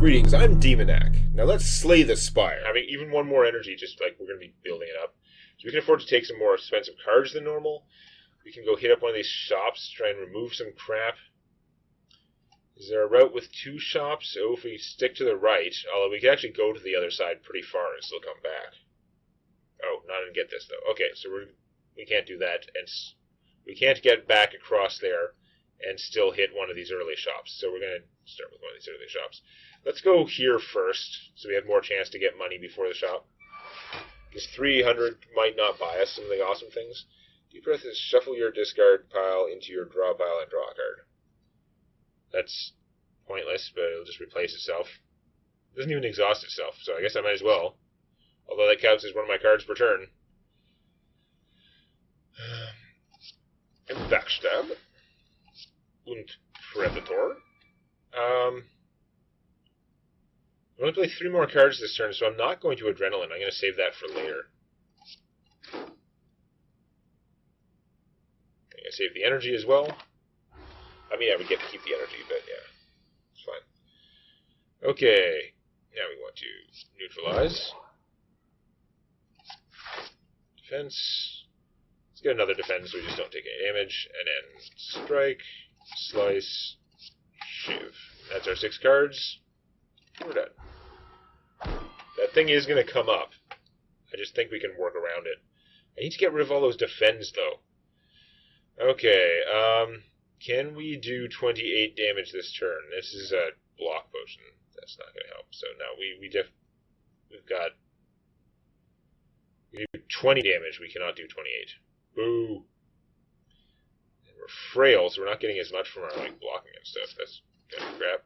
Greetings, I'm Demonac. Now let's slay the Spire. Having even one more energy, just like we're going to be building it up. So we can afford to take some more expensive cards than normal. We can go hit up one of these shops, try and remove some crap. Is there a route with two shops? Oh, if we stick to the right, although we can actually go to the other side pretty far and still come back. Oh, not and get this though. Okay, so we can't do that, and we can't get back across there and still hit one of these early shops. So we're going to start with one of these early shops. Let's go here first, so we have more chance to get money before the shop. Because 300 might not buy us some of the awesome things. Deep breath is shuffle your discard pile into your draw pile and draw a card. That's pointless, but it'll just replace itself. It doesn't even exhaust itself, so I guess I might as well. Although that counts as one of my cards per turn. And Backstab. Und Predator. I'm going to play 3 more cards this turn, so I'm not going to Adrenaline. I'm going to save that for later. I'm going to save the energy as well. I mean, I would get to keep the energy, but yeah, it's fine. Okay, now we want to neutralize. Defense. Let's get another defense so we just don't take any damage. And then strike, slice, shiv. That's our 6 cards. We're done. That thing is going to come up. I just think we can work around it. I need to get rid of all those defends, though. Okay, can we do 28 damage this turn? This is a block potion. That's not going to help. So no, we've got... We do 20 damage. We cannot do 28. Boo. And we're frail, so we're not getting as much from our blocking and stuff. That's kind of crap.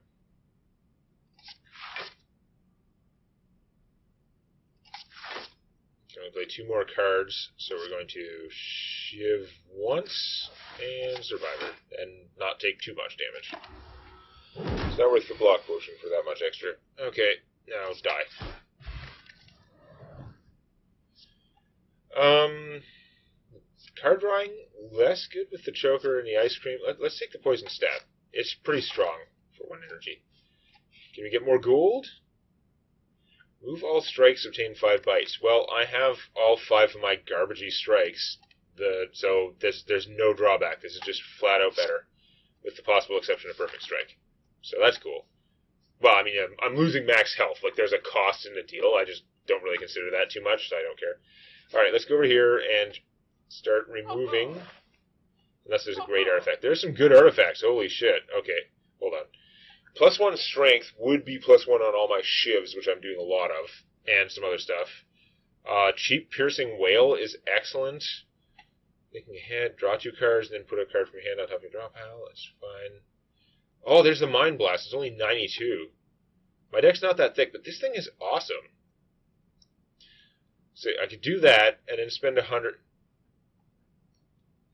Can only play 2 more cards, so we're going to shiv once and survivor, and not take too much damage. It's not worth the block potion for that much extra. Okay, now die. Card drawing, less good with the choker and the ice cream. Let's take the poison stab. It's pretty strong for 1 energy. Can we get more gold? Move all strikes, obtain 5 bites. Well, I have all 5 of my garbagey strikes, so there's no drawback. This is just flat out better, with the possible exception of perfect strike. So that's cool. Well, I mean, I'm losing max health. Like, there's a cost in the deal. I just don't really consider that too much, so I don't care. All right, let's go over here and start removing, unless there's a great artifact. There's some good artifacts. Holy shit. Okay, hold on. +1 strength would be +1 on all my shivs, which I'm doing a lot of, and some other stuff. Cheap Piercing Whale is excellent. Thinking ahead, draw 2 cards, and then put a card from your hand on top of your draw pile. That's fine. Oh, there's the Mind Blast. It's only 92. My deck's not that thick, but this thing is awesome. So I could do that, and then spend 100.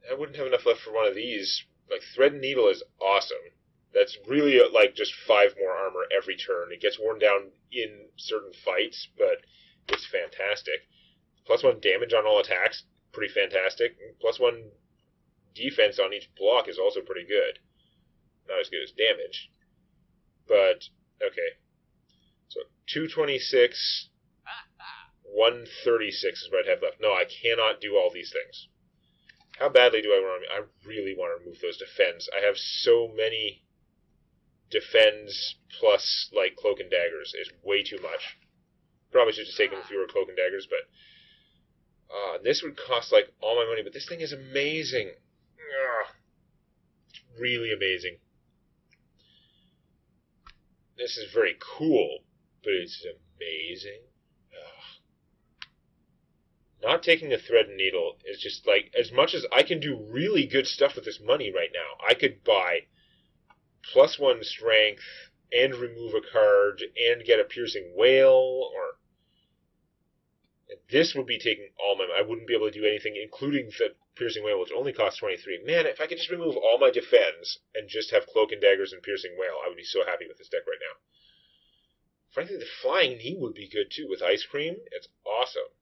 I wouldn't have enough left for one of these. Like, Thread and Needle is awesome. That's really like just 5 more armor every turn. It gets worn down in certain fights, but it's fantastic. +1 damage on all attacks, pretty fantastic. +1 defense on each block is also pretty good. Not as good as damage, but okay. So 226, 136 is what I'd have left. No, I cannot do all these things. How badly do I want to? I really want to remove those defends. I have so many defends plus like cloak and daggers. It's way too much. Probably should have taken fewer cloak and daggers, but this would cost like all my money. But this thing is amazing. It's really amazing. This is very cool, but it's amazing. Not taking the Thread and Needle is just like, as much as I can do really good stuff with this money right now, I could buy +1 strength and remove a card and get a Piercing Whale, or this would be taking all my money. I wouldn't be able to do anything, including the Piercing Whale, which only costs 23. Man, if I could just remove all my defends and just have Cloak and Daggers and Piercing Whale, I would be so happy with this deck right now. Frankly, the Flying Knee would be good too with IceCream. It's awesome.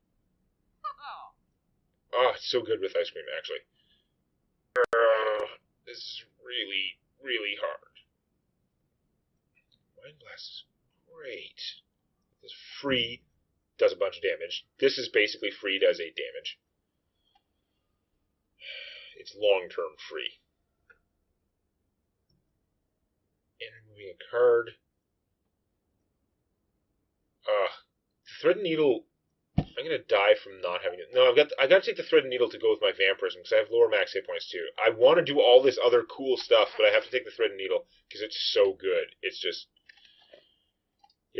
Oh, it's so good with IceCream, actually. This is really, really hard. Mind Blast is Great. This free does a bunch of damage. This is basically free does 8 damage. It's long-term free. And removing a card. Thread and Needle. I'm gonna die from not having it. No, I got to take the Thread and Needle to go with my Vampirism because I have lower max hit points too. I want to do all this other cool stuff, but I have to take the Thread and Needle because it's so good. It's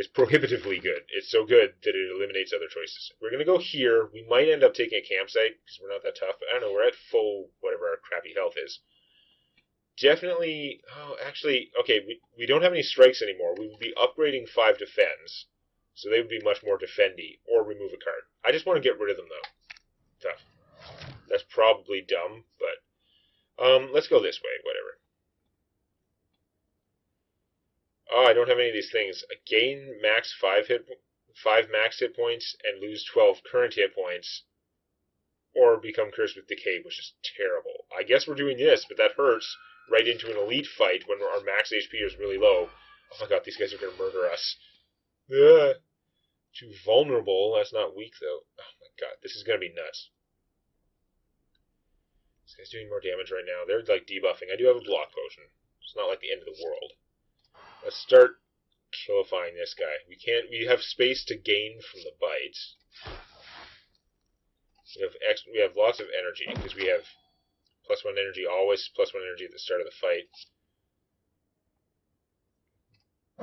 prohibitively good. It's so good that it eliminates other choices. We're gonna go here. We might end up taking a campsite because we're not that tough. But I don't know. We're at full whatever our crappy health is. Definitely. Oh, actually, okay. We don't have any strikes anymore. We would be upgrading 5 defense. So they would be much more defendy, or remove a card. I just want to get rid of them, though. Tough. That's probably dumb, but... let's go this way, whatever. Oh, I don't have any of these things. Gain max 5 max hit points, and lose 12 current hit points, or become cursed with decay, which is terrible. I guess we're doing this, but that hurts right into an elite fight when our max HP is really low. Oh my god, these guys are going to murder us. Ugh. Too vulnerable. That's not weak, though. Oh my god, this is going to be nuts. This guy's doing more damage right now. They're, like, debuffing. I do have a block potion. It's not like the end of the world. Let's start killifying this guy. We have space to gain from the bites. We have lots of energy, because we have +1 energy always, +1 energy at the start of the fight.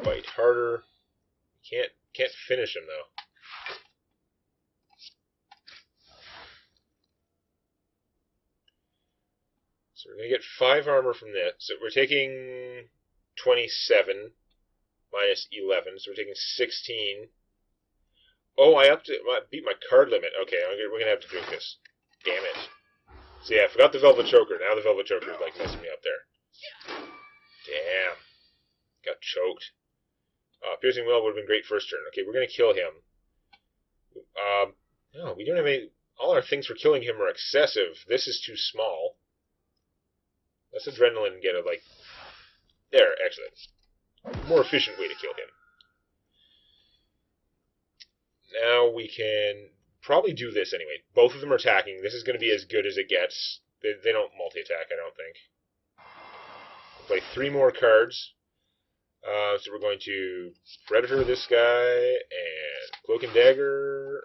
Bite harder. Can't finish him, though. So we're going to get 5 armor from this. So we're taking 27 minus 11. So we're taking 16. Oh, I beat my card limit. Okay, we're going to have to drink this. Damn it. So yeah, I forgot the Velvet Choker. Now the Velvet Choker is like messing me up there. Damn. Got choked. Piercing Well would have been great first turn. Okay, we're going to kill him. No, we don't have any... All our things for killing him are excessive. This is too small. Let's Adrenaline get it, like... There, excellent. More efficient way to kill him. Now we can probably do this anyway. Both of them are attacking. This is going to be as good as it gets. They don't multi-attack, I don't think. We'll play 3 more cards. So we're going to Predator this guy, and Cloak and Dagger,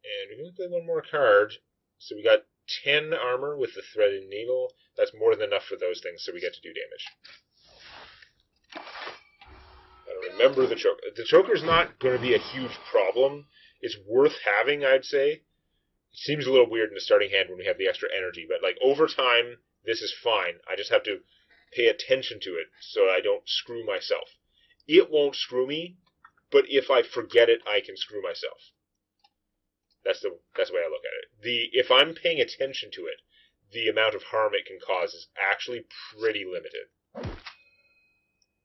and we're going to play 1 more card. So we got 10 armor with the Thread and Needle. That's more than enough for those things, so we get to do damage. I don't remember the Choker. The Choker's not going to be a huge problem. It's worth having, I'd say. It seems a little weird in the starting hand when we have the extra energy, but like over time, this is fine. I just have to pay attention to it so I don't screw myself. It won't screw me, but if I forget it, I can screw myself. That's the way I look at it. If I'm paying attention to it, the amount of harm it can cause is actually pretty limited.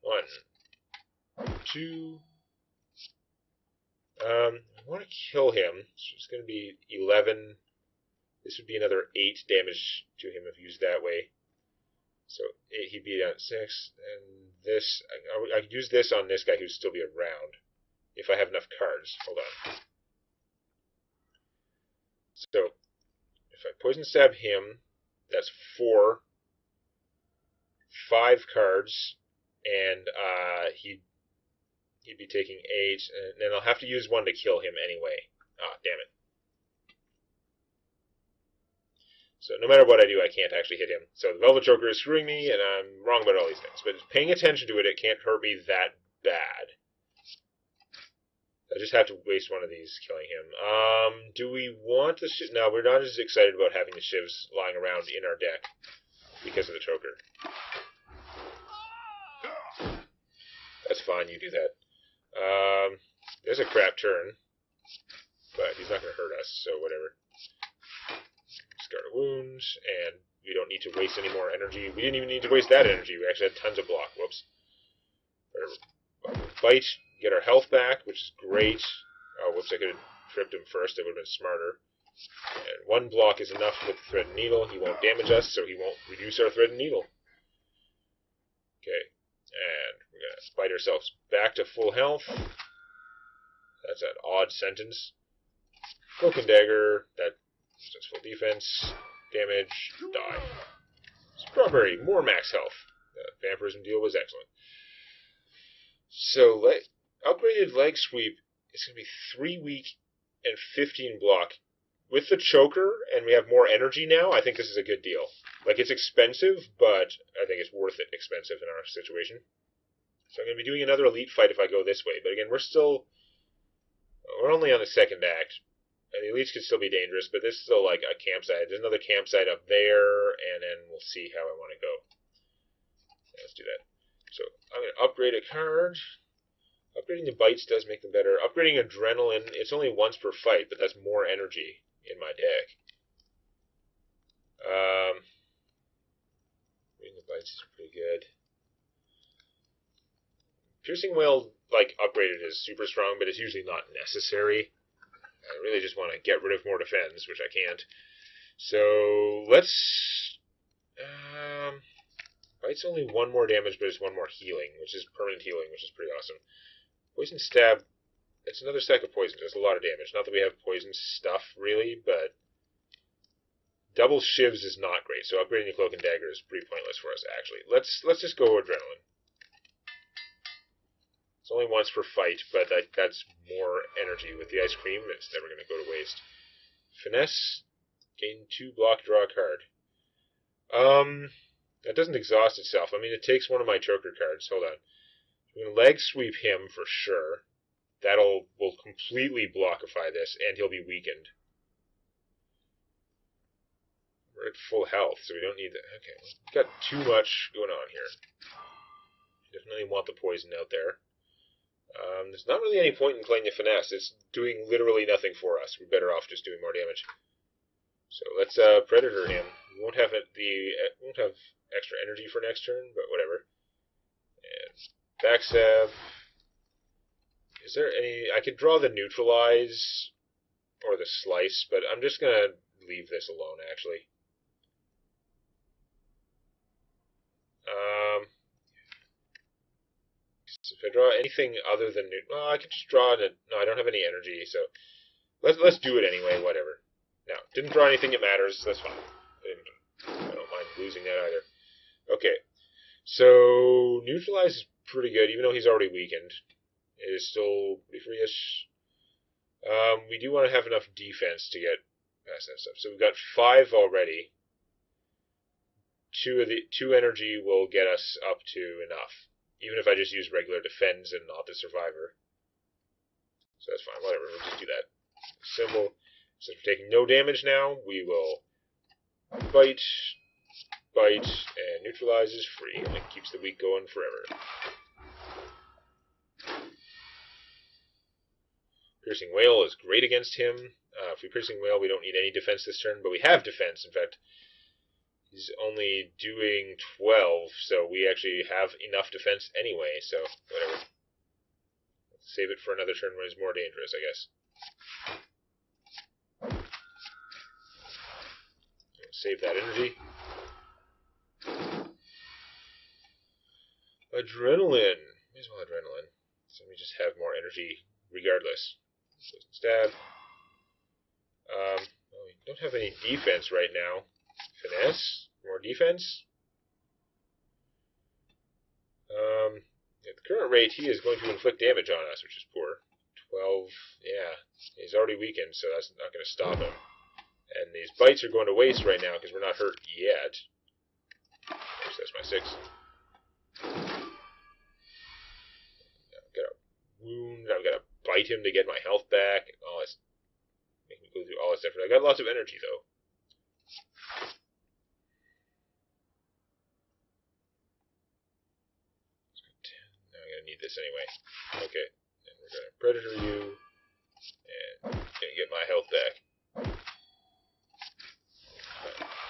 1, 2. I want to kill him, so it's going to be 11. This would be another 8 damage to him if used that way. So he'd be down at 6, and this, I could use this on this guy who'd still be around, if I have enough cards. Hold on. So, if I Poison Stab him, that's 4, 5 cards, and he'd be taking 8, and then I'll have to use 1 to kill him anyway. Ah, damn it. So no matter what I do, I can't actually hit him. So the Velvet Choker is screwing me, and I'm wrong about all these things. But paying attention to it, it can't hurt me that bad. I just have to waste 1 of these killing him. Do we want the Shiv? No, we're not as excited about having the Shivs lying around in our deck because of the Choker. That's fine, you do that. There's a crap turn, but he's not going to hurt us, so whatever. Scar to Wounds, and we don't need to waste any more energy. We didn't even need to waste that energy. We actually had tons of block. Whoops. Bite, get our health back, which is great. Oh, whoops, I could have tripped him first. It would have been smarter. And 1 block is enough with the Thread and Needle. He won't damage us, so he won't reduce our Thread and Needle. Okay, and we're going to bite ourselves back to full health. That's an odd sentence. Cloak and Dagger, that does full defense, damage, die. Strawberry, more max health. The vampirism deal was excellent. So, upgraded leg sweep is going to be 3 weak and 15 block. With the choker, and we have more energy now, I think this is a good deal. Like, it's expensive, but I think it's worth it expensive in our situation. So I'm going to be doing another elite fight if I go this way. But again, we're only on the second act. And the elites could still be dangerous, but this is still like a campsite. There's another campsite up there, and then we'll see how I want to go. Let's do that. So I'm going to upgrade a card. Upgrading the bites does make them better. Upgrading adrenaline, it's only once per fight, but that's more energy in my deck. Upgrading the bites is pretty good. Piercing Whale, like, upgraded is super strong, but it's usually not necessary. I really just want to get rid of more defense, which I can't. So, let's... Bite's only 1 more damage, but it's 1 more healing, which is permanent healing, which is pretty awesome. Poison Stab, it's another stack of poison. There's a lot of damage. Not that we have poison stuff, really, but... Double Shivs is not great, so upgrading the Cloak and Dagger is pretty pointless for us, actually. Let's just go Adrenaline. It's only once per fight, but that's more energy. With the IceCream, it's never going to go to waste. Finesse, gain 2 block, draw a card. That doesn't exhaust itself. I mean, it takes one of my choker cards. Hold on. I'm going to leg sweep him for sure. Will completely blockify this, and he'll be weakened. We're at full health, so we don't need that. Okay, we've got too much going on here. Definitely want the poison out there. There's not really any point in playing the finesse. It's doing literally nothing for us. We're better off just doing more damage. So let's Predator him. We won't have extra energy for next turn, but whatever. And backstab. Is there any... I could draw the Neutralize or the Slice, but I'm just going to leave this alone, actually. So if I draw anything other than... Well, I could just draw... No, I don't have any energy, so... Let's do it anyway, whatever. Now, didn't draw anything that matters, that's fine. I don't mind losing that either. Okay, so Neutralize is pretty good, even though he's already weakened. It is still pretty free-ish. We do want to have enough defense to get past that stuff. So we've got 5 already. 2 energy will get us up to enough. Even if I just use regular defense and not the survivor. So that's fine, whatever, we'll just do that. Symbol. Since we're taking no damage now, we will bite, and Neutralize is free, and it keeps the weak going forever. Piercing Whale is great against him. If we Piercing Whale, we don't need any defense this turn, but we have defense. In fact, he's only doing 12, so we actually have enough defense anyway, so whatever. Let's save it for another turn when it's more dangerous, I guess. Save that energy. Adrenaline. May as well Adrenaline. So we just have more energy regardless. Stab. Well, we don't have any defense right now. Finesse. More defense. At the current rate, he is going to inflict damage on us, which is poor. 12. Yeah. He's already weakened, so that's not going to stop him. And these bites are going to waste right now because we're not hurt yet. Oops, that's my 6. I've got a wound. I've got to bite him to get my health back. All this, make me go through all this effort. I got lots of energy though. Now I'm gonna need this anyway. Okay, and we're gonna Predator you, and gonna get my health back.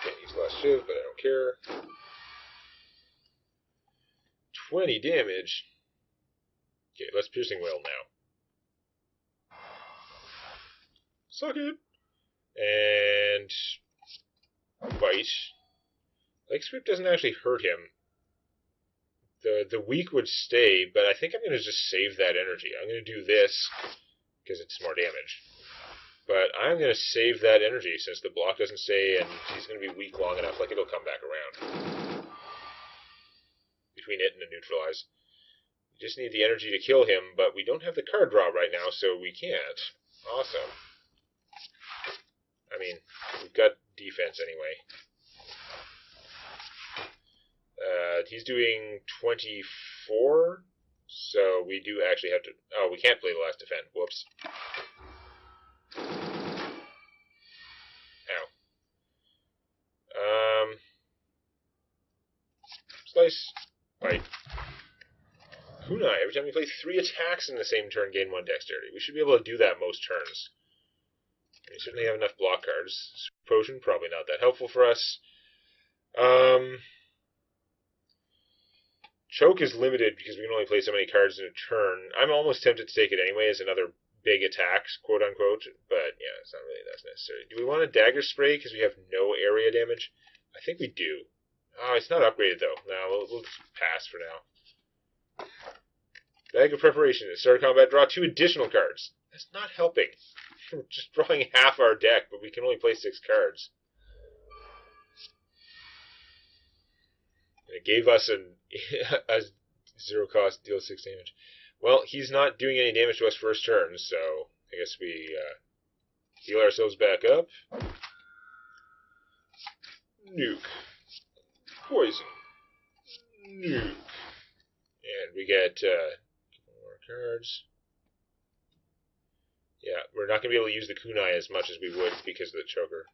Can't use last shiv, but I don't care. 20 damage. Okay, let's Piercing Whale now. Suck it. And bite. Leg sweep doesn't actually hurt him. The weak would stay, but I think I'm going to just save that energy. I'm going to do this, because it's more damage. But I'm going to save that energy since the block doesn't stay, and he's going to be weak long enough, like it'll come back around. Between it and the neutralize. We just need the energy to kill him, but we don't have the card draw right now, so we can't. Awesome. I mean, we've got defense anyway. He's doing 24, so we do actually have to... Oh, we can't play the last defend. Whoops. Ow. Slice. Bite. Kunai. Every time you play 3 attacks in the same turn, gain 1 dexterity. We should be able to do that most turns. We certainly have enough block cards. Potion, probably not that helpful for us. Choke is limited because we can only play so many cards in a turn. I'm almost tempted to take it anyway as another big attack, quote unquote, but yeah, it's not really that necessary. Do we want a dagger spray because we have no area damage? I think we do. Oh, it's not upgraded though. No, we'll just pass for now. Bag of preparation. At start of combat, draw 2 additional cards. That's not helping. We're just drawing half our deck, but we can only play 6 cards. And it gave us a 0 cost, deal 6 damage. Well, he's not doing any damage to us first turn, so I guess we heal ourselves back up. Nuke. Poison. Nuke. And we get more cards. Yeah, we're not going to be able to use the kunai as much as we would because of the choker.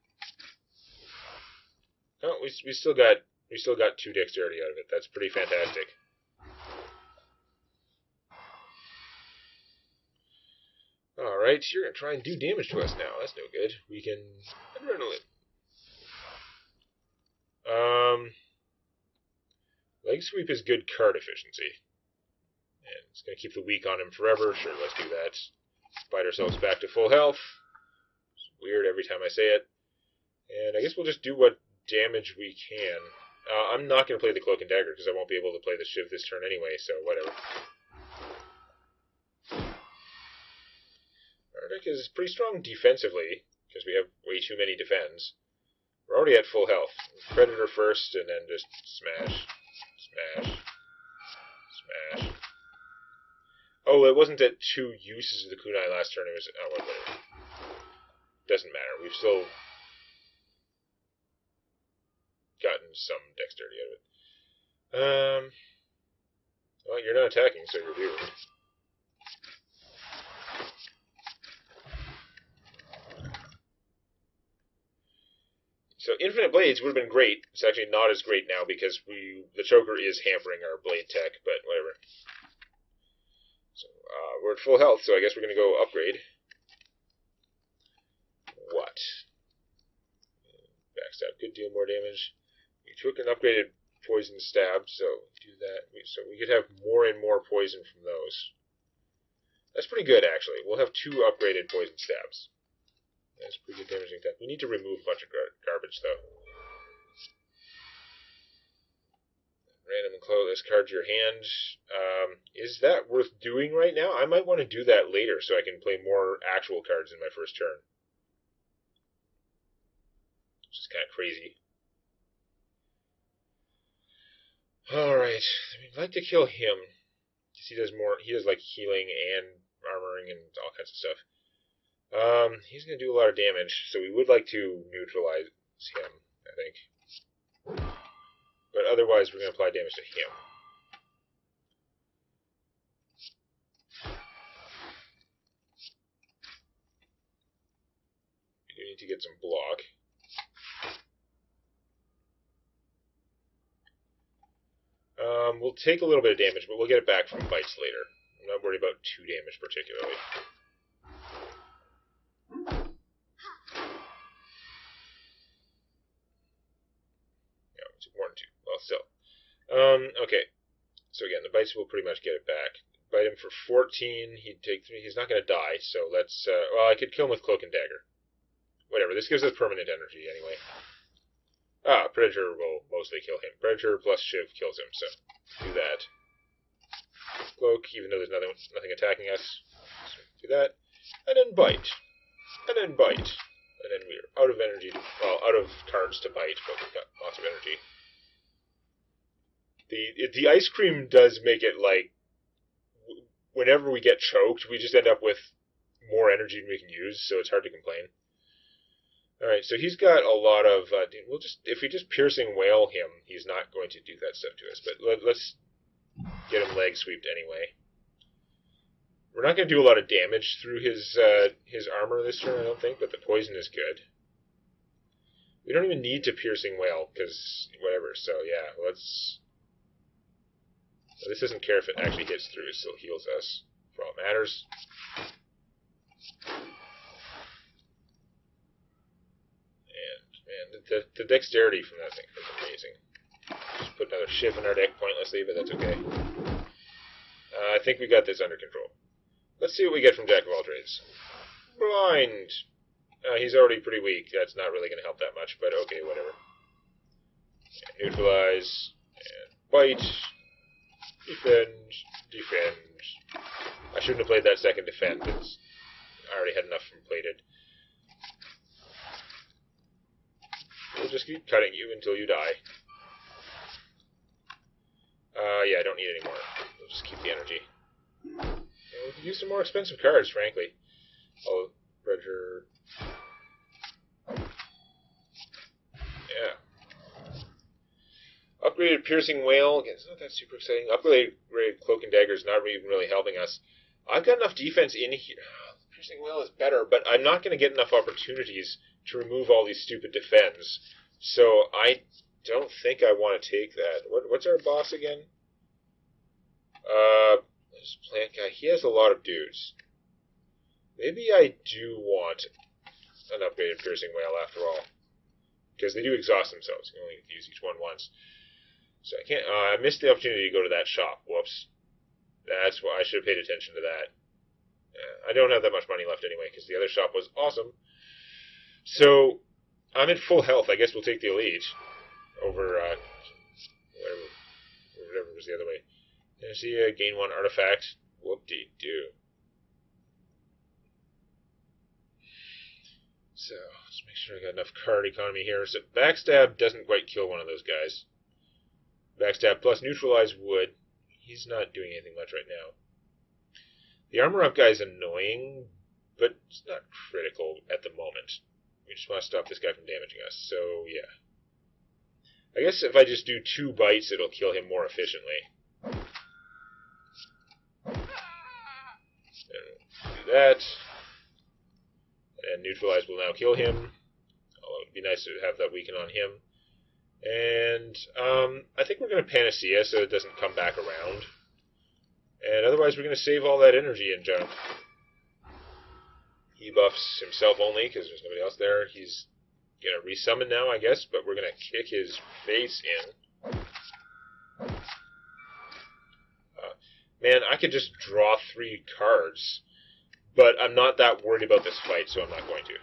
Oh, we still got 2 dexterity out of it. That's pretty fantastic. Alright, you're going to try and do damage to us now. That's no good. We can... Adrenaline. Leg sweep is good card efficiency. And it's going to keep the weak on him forever. Sure, let's do that. Bite ourselves back to full health. It's weird every time I say it. And I guess we'll just do what damage we can. I'm not going to play the Cloak and Dagger because I won't be able to play the Shiv this turn anyway, so whatever. Our deck is pretty strong defensively because we have way too many defends. We're already at full health. Predator first and then just smash. Smash. Smash. Oh, it wasn't at 2 uses of the kunai last turn. It was... Oh, whatever. Doesn't matter. We've still gotten some dexterity out of it. Well, you're not attacking, so you're doomed. So Infinite Blades would have been great. It's actually not as great now because the choker is hampering our blade tech, but whatever. So we're at full health, so I guess we're going to go upgrade. What? Backstab could deal more damage. We took an upgraded poison stab, so do that. So we could have more and more poison from those. That's pretty good, actually. We'll have 2 upgraded poison stabs. That's pretty good damaging attack. We need to remove a bunch of garbage, though. Random enclose this card to your hand. Is that worth doing right now? I might want to do that later so I can play more actual cards in my first turn. Which is kind of crazy. Alright. I'd like to kill him. Because he does more. He does like healing and armoring and all kinds of stuff. He's going to do a lot of damage, so we would like to neutralize him, I think. But otherwise, we're going to apply damage to him. We do need to get some block. We'll take a little bit of damage, but we'll get it back from bites later. I'm not worried about 2 damage particularly. More than 2. Well, still. Okay. So again, the bites will pretty much get it back. Bite him for 14. He'd take 3. He's not going to die, so let's... well, I could kill him with Cloak and Dagger. Whatever. This gives us permanent energy anyway. Predator will mostly kill him. Predator plus Shiv kills him, so do that. Cloak, even though there's nothing attacking us. So do that. and then bite, and then bite, and then we're out of energy, well, out of cards to bite, but we've got lots of energy. The ice cream does make it like, whenever we get choked, we just end up with more energy than we can use, so it's hard to complain. Alright, so he's got a lot of, if we just piercing wail him, he's not going to do that stuff to us, but let's get him leg sweeped anyway. We're not going to do a lot of damage through his armor this turn, I don't think, but the poison is good. We don't even need to piercing wail, because whatever, so yeah, let's... So this doesn't care if it actually hits through, it still heals us, for all it matters. And, man, the dexterity from that thing is amazing. Just put another shiv in our deck pointlessly, but that's okay. I think we got this under control. Let's see what we get from Jack of all trades. Blind! He's already pretty weak. That's not really going to help that much, but okay, whatever. And neutralize. And bite. Defend. Defend. I shouldn't have played that second defend. I already had enough from plated. We'll just keep cutting you until you die. Yeah, I don't need any more. We'll just keep the energy. And we could use some more expensive cards, frankly. Oh, Bredger. Yeah. Upgraded Piercing Wail. Again, it's not that super exciting. Upgraded Cloak and Dagger is not even really helping us. I've got enough defense in here. Piercing Wail is better, but I'm not going to get enough opportunities to remove all these stupid defends. So I don't think I want to take that. What's our boss again? This plant guy. He has a lot of dudes. Maybe I do want an upgraded Piercing Wail after all. Because they do exhaust themselves. You can only use each one once. So I can't... I missed the opportunity to go to that shop. Whoops. That's why I should have paid attention to that. I don't have that much money left anyway, because the other shop was awesome. So, I'm at full health. I guess we'll take the Elite over whatever was the other way. Did I see gain 1 artifact? Whoop-de-doo. So, let's make sure I got enough card economy here. So, Backstab doesn't quite kill one of those guys. Backstab plus Neutralize would. He's not doing anything much right now. The Armor Up guy is annoying, but it's not critical at the moment. We just want to stop this guy from damaging us, so yeah. I guess if I just do 2 bites, it'll kill him more efficiently. And do that. And Neutralize will now kill him. Although it would be nice to have that weaken on him. And I think we're going to Panacea so it doesn't come back around. And otherwise we're going to save all that energy and junk. He buffs himself only because there's nobody else there. He's going to resummon now, I guess, but we're going to kick his face in. Man, I could just draw 3 cards, but I'm not that worried about this fight, so I'm not going to.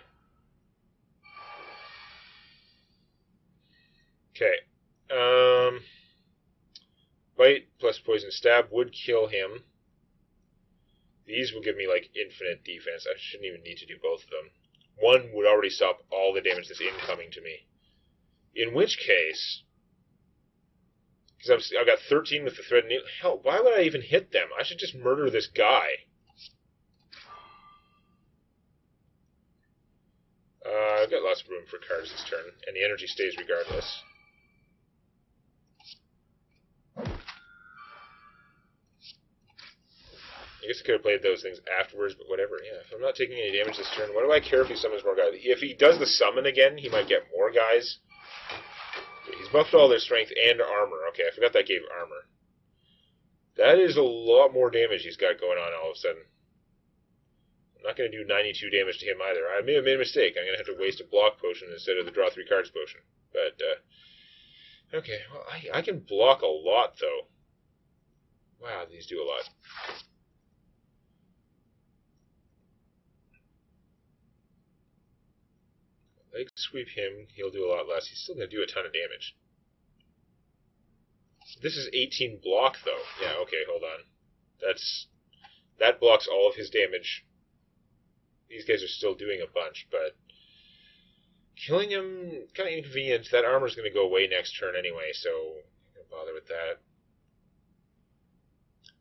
Okay. Bite plus Poison Stab would kill him. These will give me, like, infinite defense. I shouldn't even need to do both of them. One would already stop all the damage that's incoming to me. In which case... Because I've got 13 with the Thread Needle. Hell, why would I even hit them? I should just murder this guy. I've got lots of room for cards this turn, and the energy stays regardless. I guess I could have played those things afterwards, but whatever. Yeah, if I'm not taking any damage this turn, what do I care if he summons more guys? If he does the summon again, he might get more guys. He's buffed all their strength and armor. Okay, I forgot that gave armor. That is a lot more damage he's got going on all of a sudden. I'm not going to do 92 damage to him either. I may have made a mistake. I'm going to have to waste a block potion instead of the draw 3 cards potion. But, okay, well, I can block a lot, though. Wow, these do a lot. Leg sweep him, he'll do a lot less. He's still going to do a ton of damage. This is 18 block, though. Yeah, okay, hold on. That blocks all of his damage. these guys are still doing a bunch, but killing him kind of inconvenient. That armor's going to go away next turn anyway, so don't bother with that.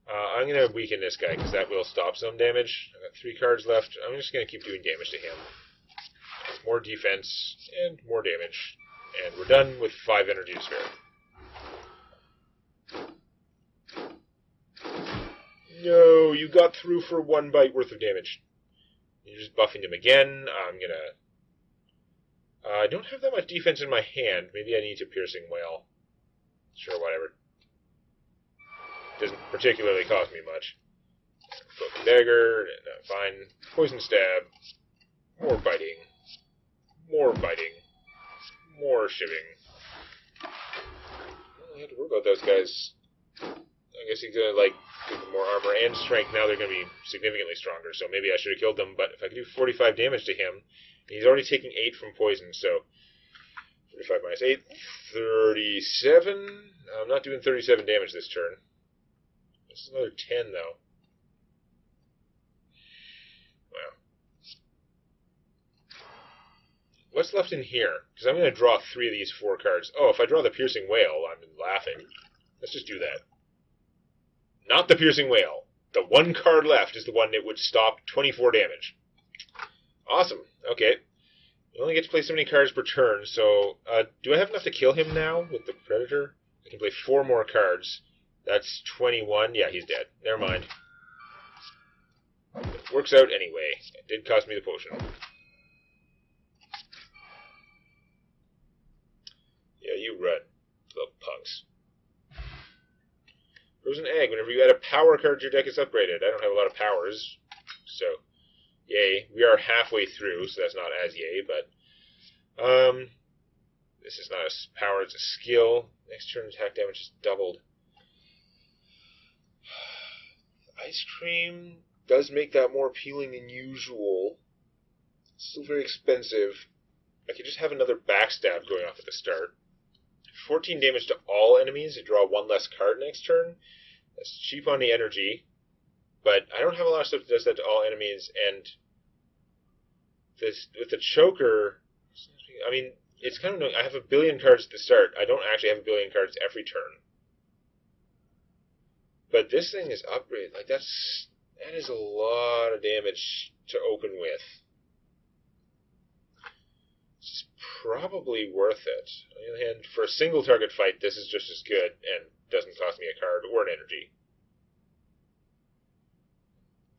I'm going to weaken this guy, because that will stop some damage. I've got 3 cards left. I'm just going to keep doing damage to him. More defense, and more damage. And we're done with 5 energy to spare. No, you got through for 1 bite worth of damage. You're just buffing him again. I'm going to... I don't have that much defense in my hand. Maybe I need to Piercing Wail. Sure, whatever. Doesn't particularly cost me much. Broken Dagger, fine. Poison Stab. More biting. More biting. More shivving. I don't have to worry about those guys. I guess he's gonna, like, give them more armor and strength. Now they're gonna be significantly stronger, so maybe I should have killed them, but if I could do 45 damage to him, he's already taking 8 from poison, so 45 minus 8, 37? I'm not doing 37 damage this turn. This is another 10, though. Wow. What's left in here? Because I'm going to draw 3 of these 4 cards. Oh, if I draw the Piercing Wail, I'm laughing. Let's just do that. Not the Piercing Wail. The 1 card left is the one that would stop 24 damage. Awesome. Okay. You only get to play so many cards per turn, so... do I have enough to kill him now with the Predator? I can play 4 more cards. That's 21. Yeah, he's dead. Never mind. It works out anyway. It did cost me the potion. Yeah, you run, little punks. Frozen Egg. Whenever you add a power card to your deck, it's upgraded. I don't have a lot of powers, so yay. We are halfway through, so that's not as yay, but this is not a power, it's a skill. Next turn attack damage is doubled. IceCream does make that more appealing than usual. It's still very expensive. I could just have another backstab going off at the start. 14 damage to all enemies. You draw 1 less card next turn. That's cheap on the energy. But I don't have a lot of stuff that does that to all enemies. And this with the choker, I mean, it's kind of annoying. I have 1 billion cards at the start. I don't actually have 1 billion cards every turn. But this thing is upgraded. Like, that is a lot of damage to open with. It's probably worth it. On the other hand, for a single target fight, this is just as good and doesn't cost me a card or an energy.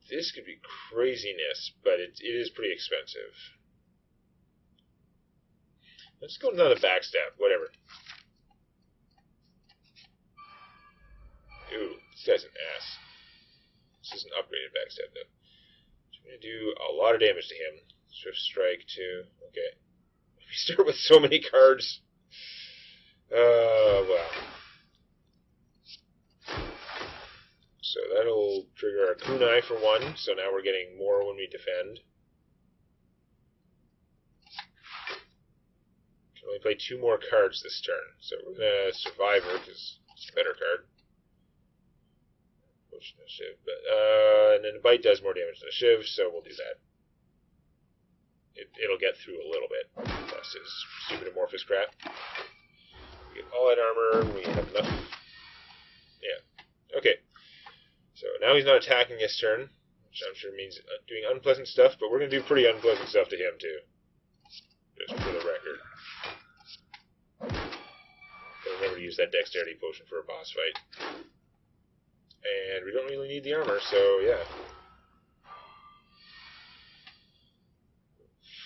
This could be craziness, but it is pretty expensive. Let's go another backstab, whatever. Ooh, this guy's an ass. This is an upgraded backstab, though. So I'm going to do a lot of damage to him. Swift Strike, too. Okay. We start with so many cards. Wow. So that'll trigger our kunai for 1, so now we're getting more when we defend. Can only play 2 more cards this turn, so we're going to Survivor, because it's a better card. Potion and Shiv, but, and then the Bite does more damage than a Shiv, so we'll do that. It'll get through a little bit. That's his stupid amorphous crap. We get all that armor, we have enough. Yeah. Okay. So now he's not attacking this turn, which I'm sure means doing unpleasant stuff, but we're going to do pretty unpleasant stuff to him, too. Just for the record. But remember to use that dexterity potion for a boss fight. And we don't really need the armor, so yeah.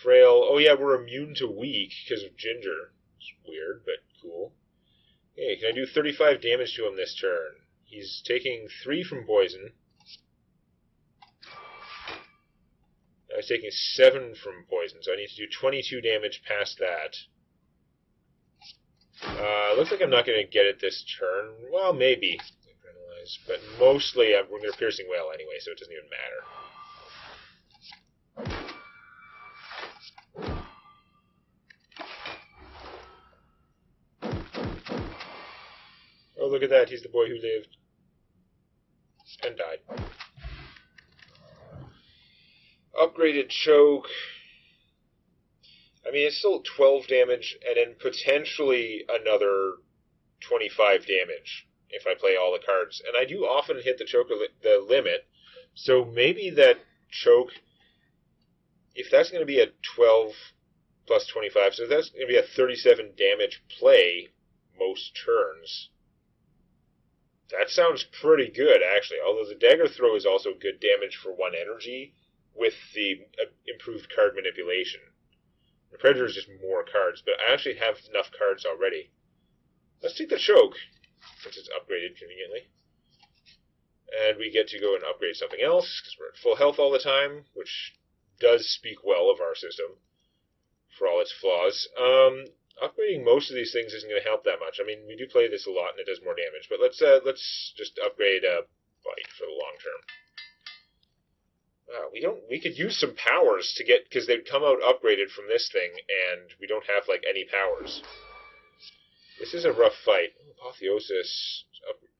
Frail. Oh yeah, we're immune to weak because of Ginger. It's weird, but cool. Okay, can I do 35 damage to him this turn? He's taking 3 from poison. Now he's taking 7 from poison, so I need to do 22 damage past that. Looks like I'm not going to get it this turn. Well, maybe. But mostly we're going to Piercing Wail anyway, so it doesn't even matter. Oh, look at that. He's the boy who lived. And died. Upgraded choke. I mean, it's still 12 damage, and then potentially another 25 damage if I play all the cards. And I do often hit the choke the limit, so maybe that choke, if that's going to be a 12 plus 25, so that's going to be a 37 damage play most turns. That sounds pretty good, actually, although the dagger throw is also good damage for 1 energy with the improved card manipulation. The Predator is just more cards, but I actually have enough cards already. Let's take the choke, since it's upgraded conveniently. And we get to go and upgrade something else, because we're at full health all the time, which does speak well of our system, for all its flaws. Upgrading most of these things isn't going to help that much. I mean, we do play this a lot, and it does more damage, but let's just upgrade Bite for the long term. We could use some powers to get, because they'd come out upgraded from this thing, and we don't have, like, any powers. This is a rough fight. Apotheosis.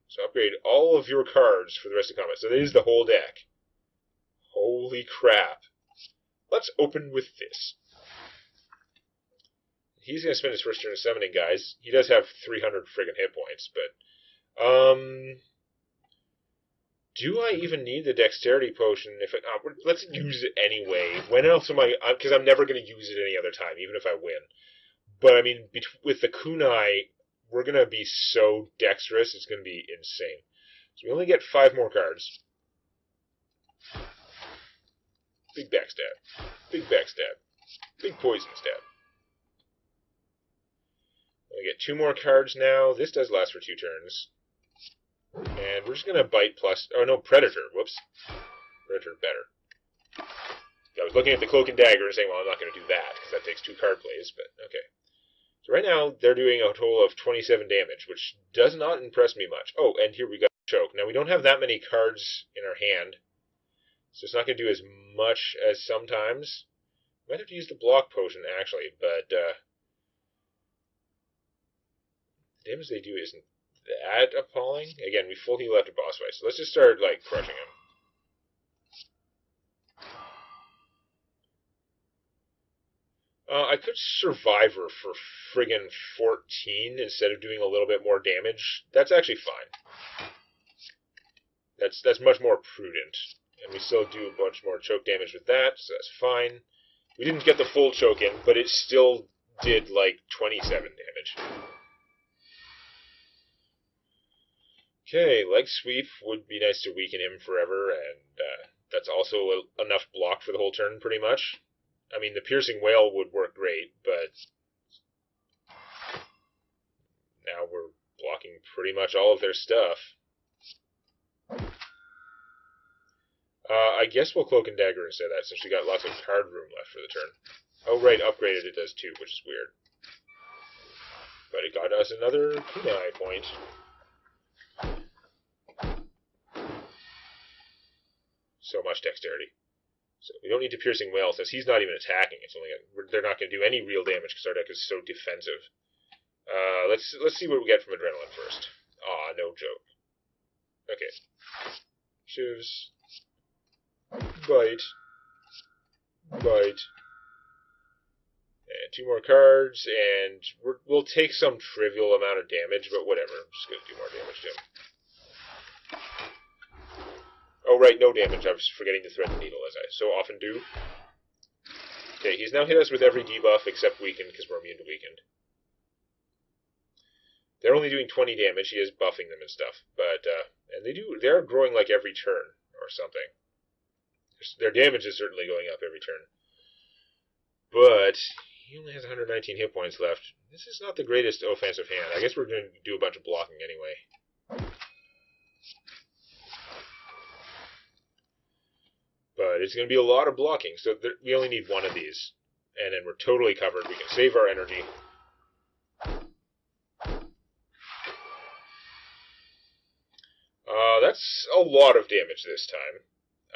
So upgrade all of your cards for the rest of combat. So this is the whole deck. Holy crap. Let's open with this. He's going to spend his first turn summoning, guys. He does have 300 friggin' hit points, but... do I even need the dexterity potion? Let's use it anyway. When else am I... Because I'm never going to use it any other time, even if I win. But, I mean, with the kunai, we're going to be so dexterous, it's going to be insane. So we only get 5 more cards. Big backstab. Big backstab. Big poison stab. We get 2 more cards now. This does last for 2 turns. And we're just going to bite plus... Oh, no, Predator. Whoops. Predator better. I was looking at the Cloak and Dagger and saying, well, I'm not going to do that, because that takes 2 card plays, but okay. So right now, they're doing a total of 27 damage, which does not impress me much. Oh, and here we got Choke. Now, we don't have that many cards in our hand, so it's not going to do as much as sometimes. Might have to use the block potion, actually, but the damage they do isn't that appalling. Again, we full heal after boss fight, so let's just start, like, crushing him. I could Survivor for friggin' 14 instead of doing a little bit more damage. That's actually fine. That's much more prudent. And we still do a bunch more choke damage with that, so that's fine. We didn't get the full choke in, but it still did, like, 27 damage. Okay, leg sweep would be nice to weaken him forever, and that's also enough block for the whole turn, pretty much. I mean, the piercing wail would work great, but now we're blocking pretty much all of their stuff. I guess we'll Cloak and Dagger instead of that, since we got lots of card room left for the turn. Oh, right, upgraded it does too, which is weird. But it got us another kunai point. So much dexterity. So we don't need to Piercing Wail, since he's not even attacking. It's only they're not going to do any real damage because our deck is so defensive. Let's see what we get from Adrenaline first. Aw, no joke. Okay. Shivs. Bite. Bite. And 2 more cards, and we'll take some trivial amount of damage, but whatever. I'm just going to do more damage to him. Oh, right, no damage. I was forgetting to thread the needle, as I so often do. Okay, he's now hit us with every debuff except Weakened, because we're immune to Weakened. They're only doing 20 damage. He is buffing them and stuff. But, and they're growing like every turn, or something. Their damage is certainly going up every turn. But he only has 119 hit points left. This is not the greatest offensive hand. I guess we're going to do a bunch of blocking anyway. But it's going to be a lot of blocking, so we only need 1 of these. And then we're totally covered. We can save our energy. That's a lot of damage this time,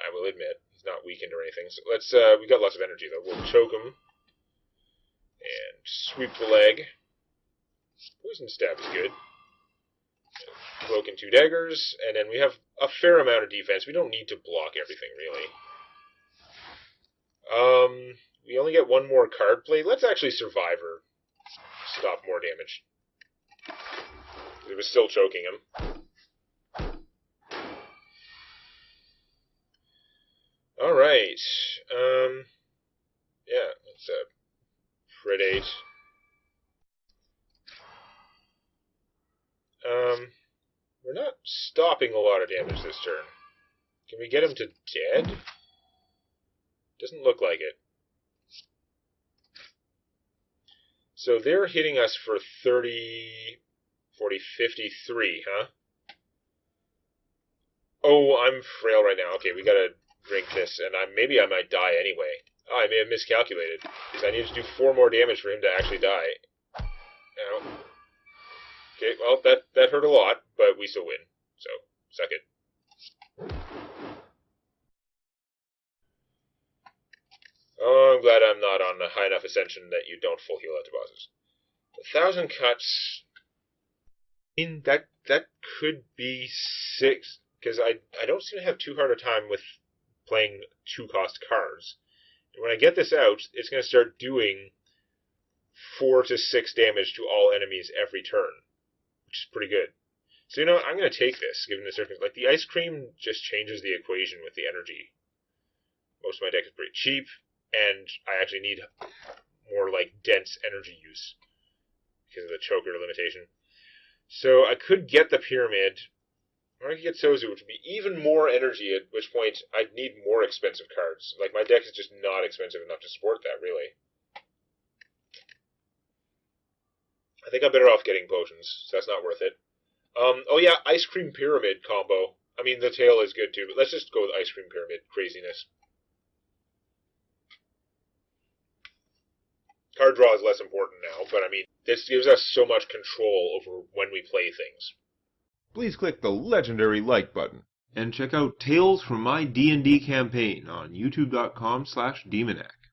I will admit. He's not weakened or anything. So let's, we got lots of energy though. We'll choke him. And sweep the leg. Poison Stab is good. Cloak and 2 daggers. And then we have a fair amount of defense. We don't need to block everything, really. We only get one more card play. Let's actually Survivor. Stop more damage. It was still choking him. Alright. Yeah, that's a predate. We're not stopping a lot of damage this turn. Can we get him to dead? Doesn't look like it. So they're hitting us for 30, 40, 53, huh? Oh, I'm frail right now. Okay, we gotta drink this, and maybe I might die anyway. Oh, I may have miscalculated, because I need to do 4 more damage for him to actually die. Ow. Okay, well, that hurt a lot, but we still win. So, suck it. Oh, I'm glad I'm not on a high enough ascension that you don't full heal out to bosses. 1,000 cuts. That could be 6, because I don't seem to have too hard a time with playing 2-cost cards. And when I get this out, it's going to start doing 4 to 6 damage to all enemies every turn, which is pretty good. So, you know, I'm going to take this, given the circumstance. Like, the IceCream just changes the equation with the energy. Most of my deck is pretty cheap, and I actually need more, like, dense energy use because of the choker limitation. So I could get the Pyramid, or I could get Sozu, which would be even more energy, at which point I'd need more expensive cards. Like, my deck is just not expensive enough to support that, really. I think I'm better off getting potions, so that's not worth it. Oh yeah, IceCream Pyramid combo. I mean, the tail is good too, but let's just go with IceCream Pyramid craziness. Card draw is less important now, but I mean, this gives us so much control over when we play things. Please click the legendary like button and check out Tales from My D&D Campaign on youtube.com/Demonac.